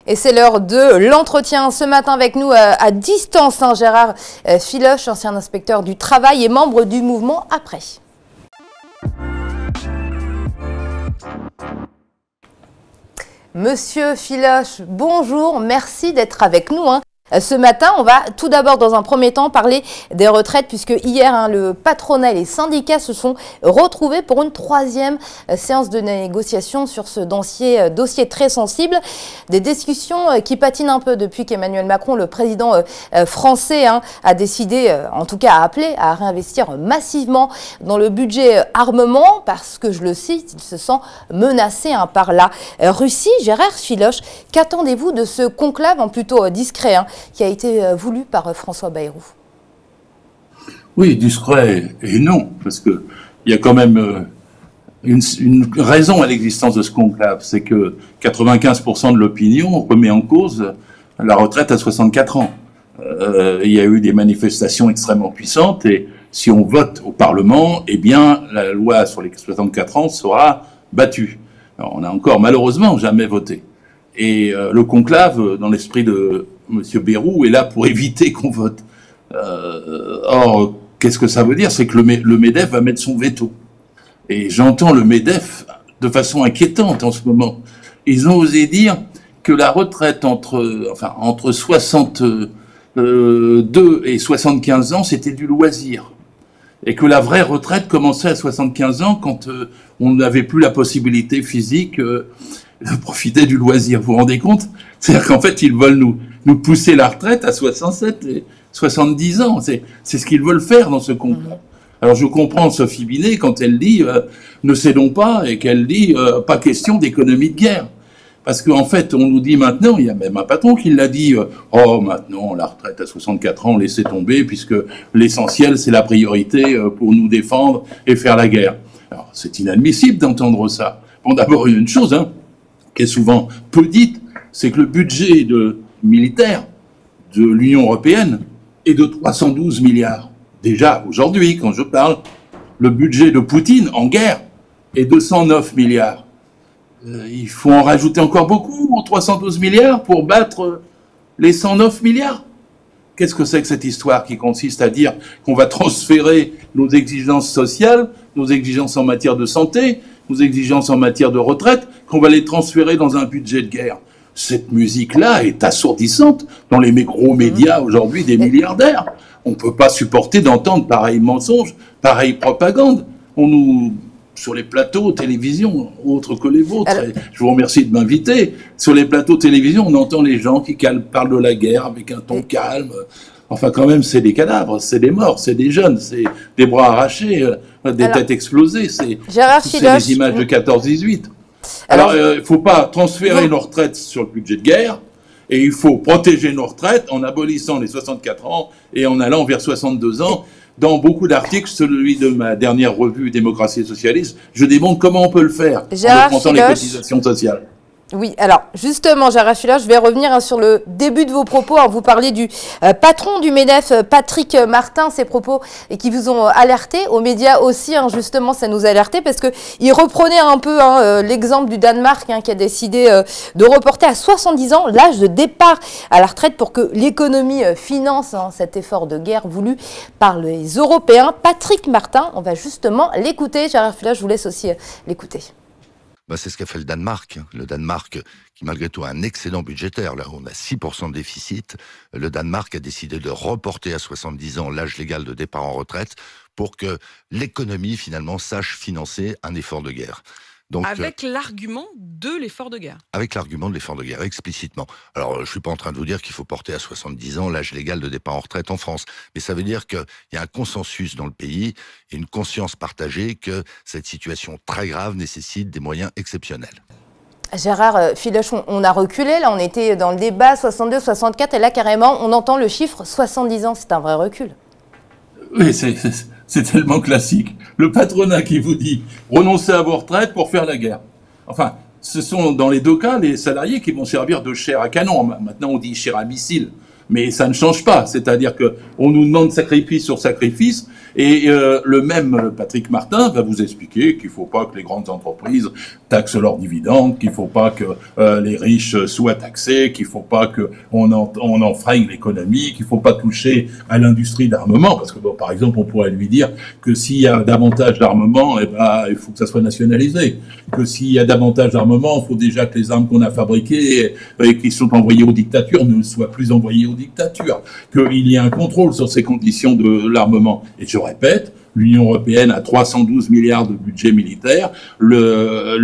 Et c'est l'heure de l'entretien ce matin avec nous à distance, hein, Gérard Filoche, ancien inspecteur du travail et membre du mouvement Après. Monsieur Filoche, bonjour, merci d'être avec nous. Ce matin, on va tout d'abord, dans un premier temps, parler des retraites, puisque hier, le patronat et les syndicats se sont retrouvés pour une troisième séance de négociation sur ce dossier très sensible. Des discussions qui patinent un peu depuis qu'Emmanuel Macron, le président français, a décidé, en tout cas a appelé à réinvestir massivement dans le budget armement, parce que, je le cite, il se sent menacé par la Russie. Gérard Filoche, qu'attendez-vous de ce conclave plutôt discret qui a été voulu par François Bayrou? Oui, discret et non, parce qu'il y a quand même une raison à l'existence de ce conclave, c'est que 95% de l'opinion remet en cause la retraite à 64 ans. Il y a eu des manifestations extrêmement puissantes et si on vote au Parlement, eh bien la loi sur les 64 ans sera battue. Alors, on n'a encore malheureusement jamais voté. Et le conclave, dans l'esprit de Monsieur Bayrou, est là pour éviter qu'on vote. Or, qu'est-ce que ça veut dire? C'est que le MEDEF va mettre son veto. Et j'entends le MEDEF de façon inquiétante en ce moment. Ils ont osé dire que la retraite entre 62 et 75 ans, c'était du loisir. Et que la vraie retraite commençait à 75 ans quand on n'avait plus la possibilité physique de profiter du loisir. Vous vous rendez compte? C'est-à-dire qu'en fait, ils veulent nous pousser la retraite à 67 et 70 ans. C'est ce qu'ils veulent faire dans ce conclave. Alors je comprends Sophie Binet quand elle dit ne cédons pas et qu'elle dit pas question d'économie de guerre. Parce qu'en fait, on nous dit maintenant, il y a même un patron qui l'a dit, maintenant, la retraite à 64 ans, laissez tomber, puisque l'essentiel, c'est la priorité pour nous défendre et faire la guerre. Alors, c'est inadmissible d'entendre ça. Bon, d'abord, il y a une chose, qui est souvent peu dite, c'est que le budget militaire de l'Union européenne est de 312 milliards. Déjà, aujourd'hui, quand je parle, le budget de Poutine en guerre est de 109 milliards. Il faut en rajouter encore beaucoup, 312 milliards, pour battre les 109 milliards. Qu'est-ce que c'est que cette histoire qui consiste à dire qu'on va transférer nos exigences sociales, nos exigences en matière de santé, nos exigences en matière de retraite, qu'on va les transférer dans un budget de guerre? Cette musique-là est assourdissante dans les gros médias aujourd'hui des milliardaires. On ne peut pas supporter d'entendre pareils mensonges, pareille propagande. Sur les plateaux télévision, autres que les vôtres, je vous remercie de m'inviter, sur les plateaux télévision, on entend les gens qui parlent de la guerre avec un ton calme. Enfin, quand même, c'est des cadavres, c'est des morts, c'est des jeunes, c'est des bras arrachés, des têtes explosées, c'est des images de 14-18. Alors, il ne faut pas transférer nos retraites sur le budget de guerre, et il faut protéger nos retraites en abolissant les 64 ans et en allant vers 62 ans. Dans beaucoup d'articles, celui de ma dernière revue Démocratie et Socialisme, je démontre comment on peut le faire en augmentant les cotisations sociales. Oui, alors justement, Gérard Filoche, je vais revenir sur le début de vos propos. Vous parlez du patron du MEDEF, Patrick Martin, ces propos qui vous ont alerté, aux médias aussi, justement, ça nous a alerté parce qu'il reprenait un peu l'exemple du Danemark qui a décidé de reporter à 70 ans l'âge de départ à la retraite pour que l'économie finance cet effort de guerre voulu par les Européens. Patrick Martin, on va justement l'écouter. Gérard Filoche, je vous laisse aussi l'écouter. C'est ce qu'a fait le Danemark. Le Danemark, qui malgré tout a un excédent budgétaire, là on a 6% de déficit, le Danemark a décidé de reporter à 70 ans l'âge légal de départ en retraite pour que l'économie finalement sache financer un effort de guerre. Donc, avec l'argument de l'effort de guerre. Avec l'argument de l'effort de guerre, explicitement. Alors, je ne suis pas en train de vous dire qu'il faut porter à 70 ans l'âge légal de départ en retraite en France, mais ça veut dire qu'il y a un consensus dans le pays et une conscience partagée que cette situation très grave nécessite des moyens exceptionnels. Gérard Filoche, on a reculé, là on était dans le débat 62, 64, et là carrément on entend le chiffre 70 ans, c'est un vrai recul. Oui, c'est tellement classique. Le patronat qui vous dit renoncez à vos retraites pour faire la guerre. Enfin, ce sont dans les deux cas les salariés qui vont servir de chair à canon. Maintenant on dit chair à missile. Mais ça ne change pas, c'est-à-dire que on nous demande sacrifice sur sacrifice, et le même Patrick Martin va vous expliquer qu'il ne faut pas que les grandes entreprises taxent leurs dividendes, qu'il ne faut pas que les riches soient taxés, qu'il ne faut pas qu'on enfreigne l'économie, qu'il ne faut pas toucher à l'industrie d'armement, parce que bon, par exemple, on pourrait lui dire que s'il y a davantage d'armement, eh ben, il faut que ça soit nationalisé, que s'il y a davantage d'armement, il faut déjà que les armes qu'on a fabriquées et qui sont envoyées aux dictatures ne soient plus envoyées aux dictatures, qu'il y ait un contrôle sur ces conditions de l'armement. Et je répète, l'Union européenne a 312 milliards de budget militaire, la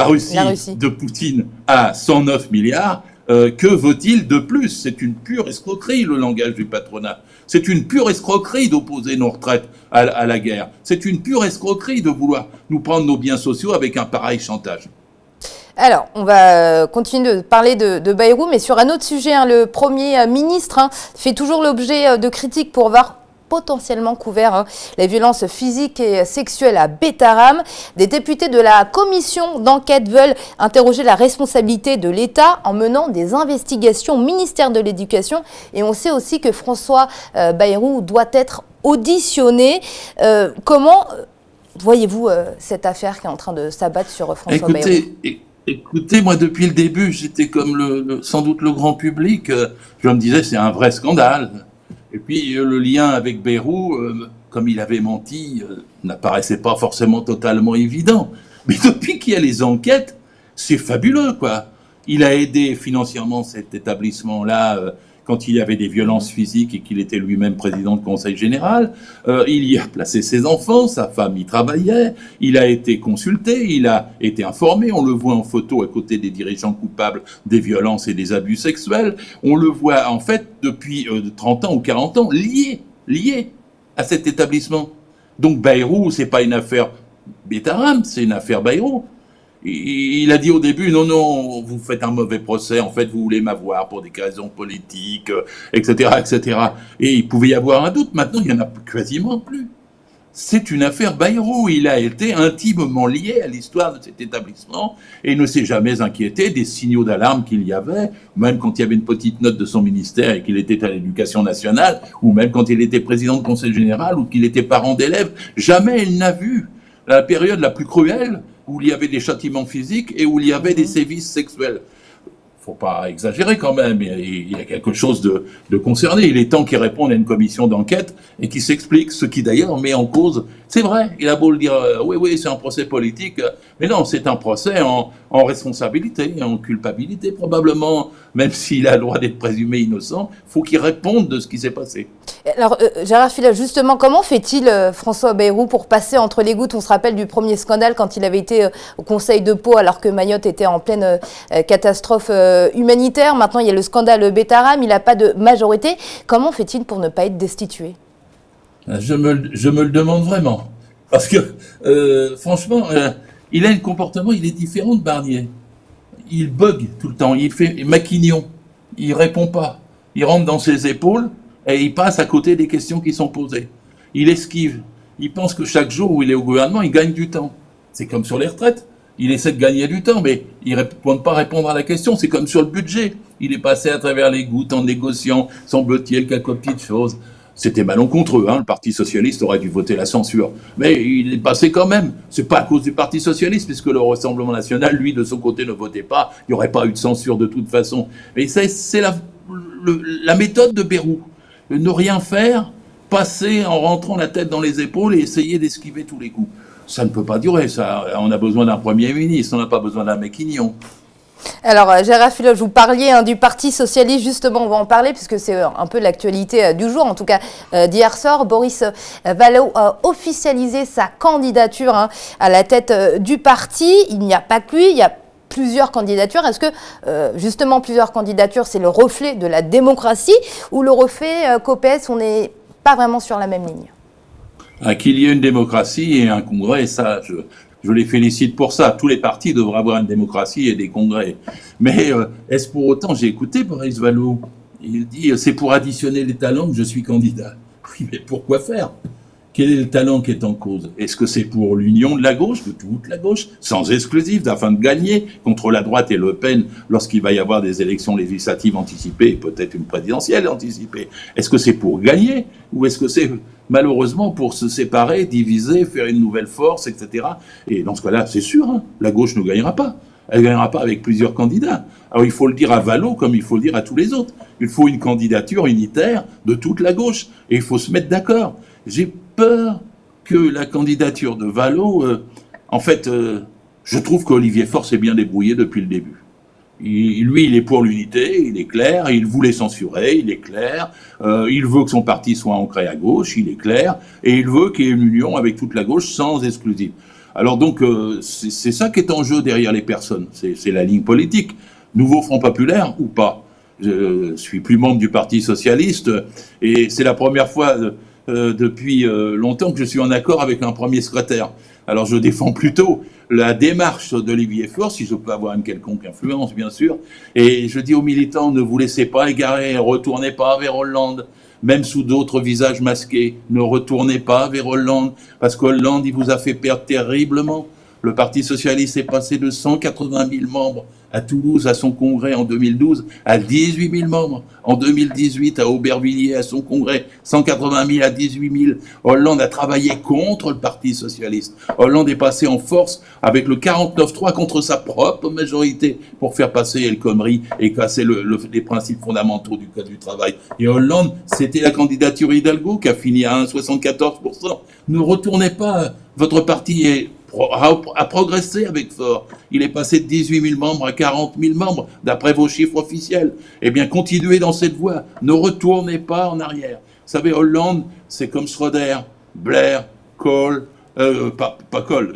Russie de Poutine a 109 milliards. Que vaut-il de plus? C'est une pure escroquerie, le langage du patronat. C'est une pure escroquerie d'opposer nos retraites à la guerre. C'est une pure escroquerie de vouloir nous prendre nos biens sociaux avec un pareil chantage. Alors, on va continuer de parler de Bayrou, mais sur un autre sujet, hein, le Premier ministre fait toujours l'objet de critiques pour avoir potentiellement couvert les violences physiques et sexuelles à Betaram. Des députés de la commission d'enquête veulent interroger la responsabilité de l'État en menant des investigations au ministère de l'Éducation. Et on sait aussi que François Bayrou doit être auditionné. Comment voyez-vous cette affaire qui est en train de s'abattre sur François Bayrou? Écoutez, moi, depuis le début, j'étais comme sans doute le grand public. Je me disais, c'est un vrai scandale. Et puis, le lien avec Bayrou, comme il avait menti, n'apparaissait pas forcément totalement évident. Mais depuis qu'il y a les enquêtes, c'est fabuleux, quoi. Il a aidé financièrement cet établissement-là quand il y avait des violences physiques et qu'il était lui-même président de conseil général. Il y a placé ses enfants, sa femme y travaillait, il a été consulté, il a été informé, on le voit en photo à côté des dirigeants coupables des violences et des abus sexuels, on le voit en fait depuis 30 ans ou 40 ans lié à cet établissement. Donc Bayrou, c'est pas une affaire Betaram, c'est une affaire Bayrou. Il a dit au début, non, vous faites un mauvais procès, en fait, vous voulez m'avoir pour des raisons politiques, etc., etc. Et il pouvait y avoir un doute. Maintenant, il n'y en a quasiment plus. C'est une affaire Bayrou. Il a été intimement lié à l'histoire de cet établissement et ne s'est jamais inquiété des signaux d'alarme qu'il y avait, même quand il y avait une petite note de son ministère et qu'il était à l'Éducation nationale, ou même quand il était président de conseil général ou qu'il était parent d'élèves. Jamais il n'a vu la période la plus cruelle où il y avait des châtiments physiques et où il y avait des sévices sexuels. Faut pas exagérer quand même, il y a quelque chose de concerné. Il est temps qu'il réponde à une commission d'enquête et qu'il s'explique, ce qui d'ailleurs met en cause, c'est vrai, il a beau le dire, oui, c'est un procès politique, mais non, c'est un procès en responsabilité, en culpabilité probablement, même s'il a le droit d'être présumé innocent, faut qu'il réponde de ce qui s'est passé. Alors, Gérard Philhol, justement, comment fait-il, François Bayrou, pour passer entre les gouttes? On se rappelle du premier scandale quand il avait été au Conseil de Pau alors que Mayotte était en pleine catastrophe humanitaire. Maintenant, il y a le scandale Betaram, il n'a pas de majorité. Comment fait-il pour ne pas être destitué? Je me le demande vraiment. Parce que, franchement, il a un comportement, il est différent de Barnier. Il bug tout le temps, il fait maquignon, il répond pas. Il rentre dans ses épaules et il passe à côté des questions qui sont posées. Il esquive. Il pense que chaque jour où il est au gouvernement, il gagne du temps. C'est comme sur les retraites. Il essaie de gagner du temps, mais il ne peut pas répondre à la question. C'est comme sur le budget. Il est passé à travers les gouttes en négociant, semble-t-il, quelques petites choses. C'était malencontreux, hein. Le Parti Socialiste aurait dû voter la censure. Mais il est passé quand même. C'est pas à cause du Parti Socialiste, puisque le Rassemblement National, lui, de son côté, ne votait pas. Il n'y aurait pas eu de censure de toute façon. Mais c'est la méthode de Bayrou. Ne rien faire, passer en rentrant la tête dans les épaules et essayer d'esquiver tous les coups. Ça ne peut pas durer, ça. On a besoin d'un Premier ministre, on n'a pas besoin d'un maquignon. Alors, Gérard Philhol, vous parliez du Parti Socialiste, justement, on va en parler, puisque c'est un peu l'actualité du jour, en tout cas d'hier soir. Boris Vallaud a officialisé sa candidature à la tête du parti. Il n'y a pas que lui, il y a plusieurs candidatures. Est-ce que, justement, plusieurs candidatures, c'est le reflet de la démocratie, ou le reflet qu'au PS, on n'est pas vraiment sur la même ligne? Qu'il y ait une démocratie et un congrès, ça, je les félicite pour ça. Tous les partis devraient avoir une démocratie et des congrès. Mais est-ce pour autant, j'ai écouté Boris Vallaud, il dit c'est pour additionner les talents que je suis candidat. Oui, mais pourquoi faire? Quel est le talent qui est en cause? Est-ce que c'est pour l'union de la gauche, de toute la gauche, sans exclusif, afin de gagner contre la droite et Le Pen lorsqu'il va y avoir des élections législatives anticipées et peut-être une présidentielle anticipée? Est-ce que c'est pour gagner ou est-ce que c'est malheureusement pour se séparer, diviser, faire une nouvelle force, etc. Et dans ce cas-là, c'est sûr, hein, la gauche ne gagnera pas. Elle ne gagnera pas avec plusieurs candidats. Alors il faut le dire à Vallaud comme il faut le dire à tous les autres. Il faut une candidature unitaire de toute la gauche et il faut se mettre d'accord. J'ai peur que la candidature de Vallaud, je trouve qu'Olivier Faure s'est bien débrouillé depuis le début. Lui, il est pour l'unité, il est clair, il voulait censurer, il est clair, il veut que son parti soit ancré à gauche, il est clair, et il veut qu'il y ait une union avec toute la gauche sans exclusive. Alors donc, c'est ça qui est en jeu derrière les personnes, c'est la ligne politique. Nouveau Front Populaire ou pas? Je suis plus membre du Parti Socialiste, et c'est la première fois depuis longtemps que je suis en accord avec un premier secrétaire. Alors je défends plutôt la démarche d'Olivier Faure, si je peux avoir une quelconque influence, bien sûr. Et je dis aux militants, ne vous laissez pas égarer, retournez pas vers Hollande, même sous d'autres visages masqués. Ne retournez pas vers Hollande, parce qu'Hollande, il vous a fait perdre terriblement. Le Parti Socialiste est passé de 180 000 membres à Toulouse, à son congrès en 2012, à 18 000 membres. En 2018, à Aubervilliers, à son congrès, 180 000 à 18 000. Hollande a travaillé contre le Parti Socialiste. Hollande est passé en force avec le 49-3 contre sa propre majorité pour faire passer El Khomri et casser les principes fondamentaux du Code du travail. Et Hollande, c'était la candidature Hidalgo qui a fini à 1,74%. Ne retournez pas, votre parti a progressé avec Faure. Il est passé de 18 000 membres à 40 000 membres, d'après vos chiffres officiels. Eh bien, continuez dans cette voie. Ne retournez pas en arrière. Vous savez, Hollande, c'est comme Schröder, Blair, Kohl, pas Kohl,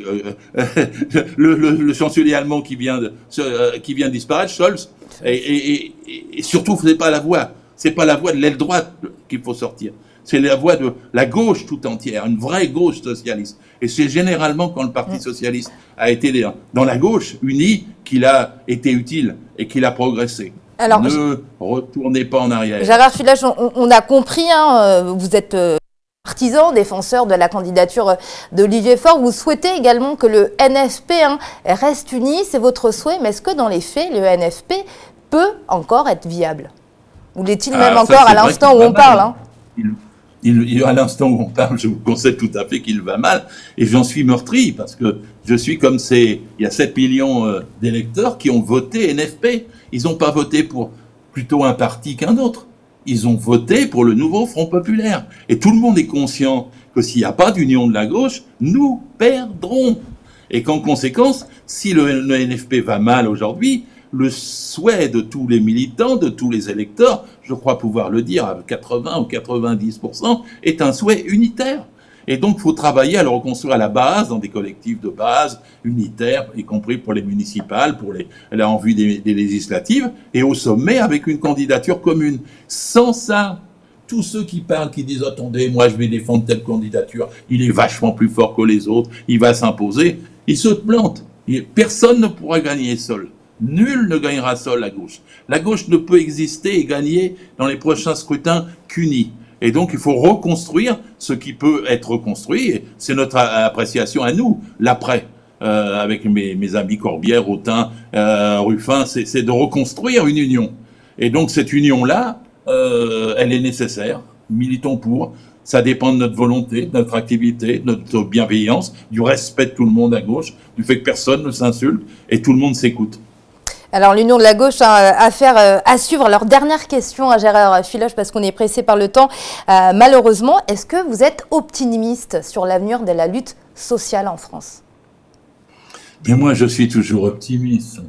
le chancelier allemand qui vient de disparaître, Scholz. Et surtout, ce n'est pas la voie. C'est pas la voie de l'aile droite qu'il faut sortir. C'est la voie de la gauche tout entière, une vraie gauche socialiste. Et c'est généralement quand le Parti socialiste a été dans la gauche unie qu'il a été utile et qu'il a progressé. Alors, ne retournez pas en arrière. Gérard Filage, on a compris, hein, vous êtes partisan, défenseur de la candidature d'Olivier Faure. Vous souhaitez également que le NFP reste uni, c'est votre souhait, mais est-ce que dans les faits, le NFP peut encore être viable? Ou l'est-il même encore à l'instant où on parle, hein? À l'instant où on parle, je vous concède tout à fait qu'il va mal, et j'en suis meurtri, parce que je suis comme il y a 7 millions d'électeurs qui ont voté NFP. Ils n'ont pas voté pour plutôt un parti qu'un autre. Ils ont voté pour le nouveau Front Populaire. Et tout le monde est conscient que s'il n'y a pas d'union de la gauche, nous perdrons. Et qu'en conséquence, si le NFP va mal aujourd'hui, le souhait de tous les militants, de tous les électeurs, je crois pouvoir le dire à 80 ou 90%, est un souhait unitaire. Et donc, il faut travailler à le reconstruire à la base, dans des collectifs de base unitaires, y compris pour les municipales, en vue des législatives, et au sommet avec une candidature commune. Sans ça, tous ceux qui parlent, qui disent « Attendez, moi je vais défendre telle candidature, il est vachement plus fort que les autres, il va s'imposer », ils se plantent. Personne ne pourra gagner seul. Nul ne gagnera seul la gauche. La gauche ne peut exister et gagner dans les prochains scrutins qu'unie. Et donc, il faut reconstruire ce qui peut être reconstruit. C'est notre appréciation à nous, l'après. Avec mes amis Corbière, Autain, Ruffin, c'est de reconstruire une union. Et donc, cette union-là, elle est nécessaire. Militons pour. Ça dépend de notre volonté, de notre activité, de notre bienveillance, du respect de tout le monde à gauche, du fait que personne ne s'insulte et tout le monde s'écoute. Alors, l'union de la gauche, à suivre. Alors, dernière question à Gérard Filage, parce qu'on est pressé par le temps. Malheureusement, est-ce que vous êtes optimiste sur l'avenir de la lutte sociale en France? Mais moi, je suis toujours optimiste.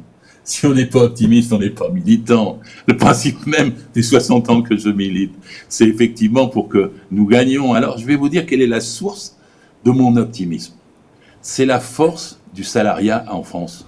Si on n'est pas optimiste, on n'est pas militant. Le principe même des 60 ans que je milite, c'est effectivement pour que nous gagnions. Alors, je vais vous dire quelle est la source de mon optimisme. C'est la force du salariat en France.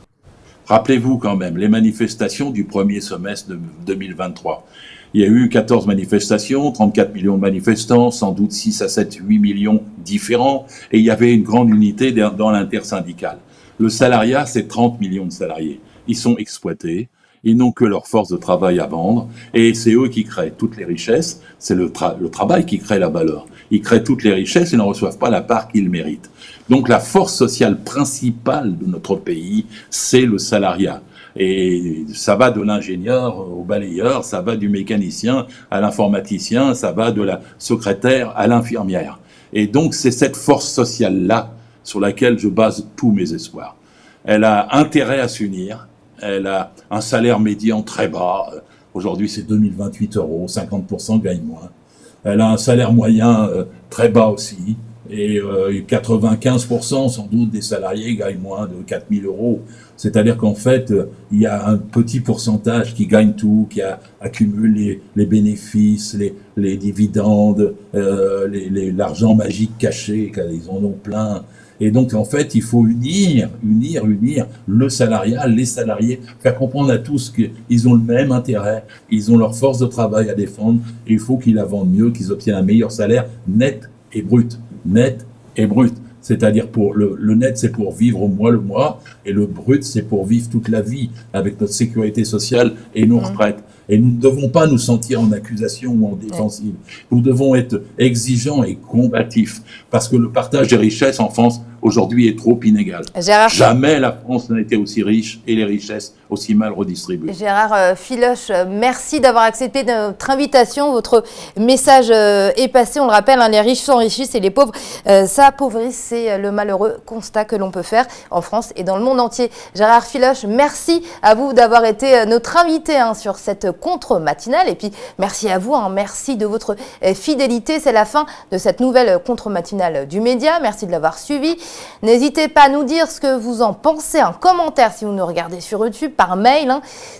Rappelez-vous quand même les manifestations du premier semestre de 2023. Il y a eu 14 manifestations, 34 millions de manifestants, sans doute 6 à 7, 8 millions différents, et il y avait une grande unité dans l'intersyndicale. Le salariat, c'est 30 millions de salariés. Ils sont exploités, Ils n'ont que leur force de travail à vendre et c'est eux qui créent toutes les richesses. C'est le travail qui crée la valeur. Ils créent toutes les richesses et n'en reçoivent pas la part qu'ils méritent. Donc la force sociale principale de notre pays, c'est le salariat. Et ça va de l'ingénieur au balayeur, ça va du mécanicien à l'informaticien, ça va de la secrétaire à l'infirmière. Et donc c'est cette force sociale-là sur laquelle je base tous mes espoirs. Elle a intérêt à s'unir, elle a un salaire médian très bas, aujourd'hui c'est 2028 €, 50% gagnent moins. Elle a un salaire moyen très bas aussi, et 95% sans doute des salariés gagnent moins de 4 000 €. C'est-à-dire qu'en fait, il y a un petit pourcentage qui gagne tout, qui accumule les bénéfices, les dividendes, l'argent magique caché, ils en ont plein. Et donc, en fait, il faut unir le salariat, les salariés, faire comprendre à tous qu'ils ont le même intérêt, ils ont leur force de travail à défendre, et il faut qu'ils la vendent mieux, qu'ils obtiennent un meilleur salaire net et brut. Net et brut. C'est-à-dire pour le net, c'est pour vivre au mois le mois, et le brut, c'est pour vivre toute la vie, avec notre sécurité sociale et nos retraites. Et nous ne devons pas nous sentir en accusation ou en défensive. Nous devons être exigeants et combatifs, parce que le partage des richesses en France, aujourd'hui, est trop inégal. Jamais la France n'a été aussi riche et les richesses aussi mal redistribuées. Gérard Filoche, merci d'avoir accepté notre invitation. Votre message est passé. On le rappelle, hein, les riches s'enrichissent et les pauvres s'appauvrissent. C'est le malheureux constat que l'on peut faire en France et dans le monde entier. Gérard Filoche, merci à vous d'avoir été notre invité sur cette contre-matinale. Et puis, merci à vous. Merci de votre fidélité. C'est la fin de cette nouvelle contre-matinale du Média. Merci de l'avoir suivi. N'hésitez pas à nous dire ce que vous en pensez, en commentaire si vous nous regardez sur YouTube, par mail,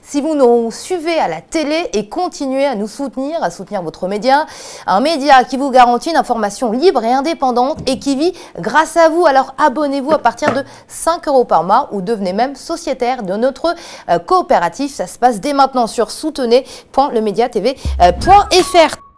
si vous nous suivez à la télé et continuez à nous soutenir, à soutenir votre média. Un média qui vous garantit une information libre et indépendante et qui vit grâce à vous. Alors abonnez-vous à partir de 5 € par mois ou devenez même sociétaire de notre coopérative. Ça se passe dès maintenant sur soutenez.lemediatv.fr.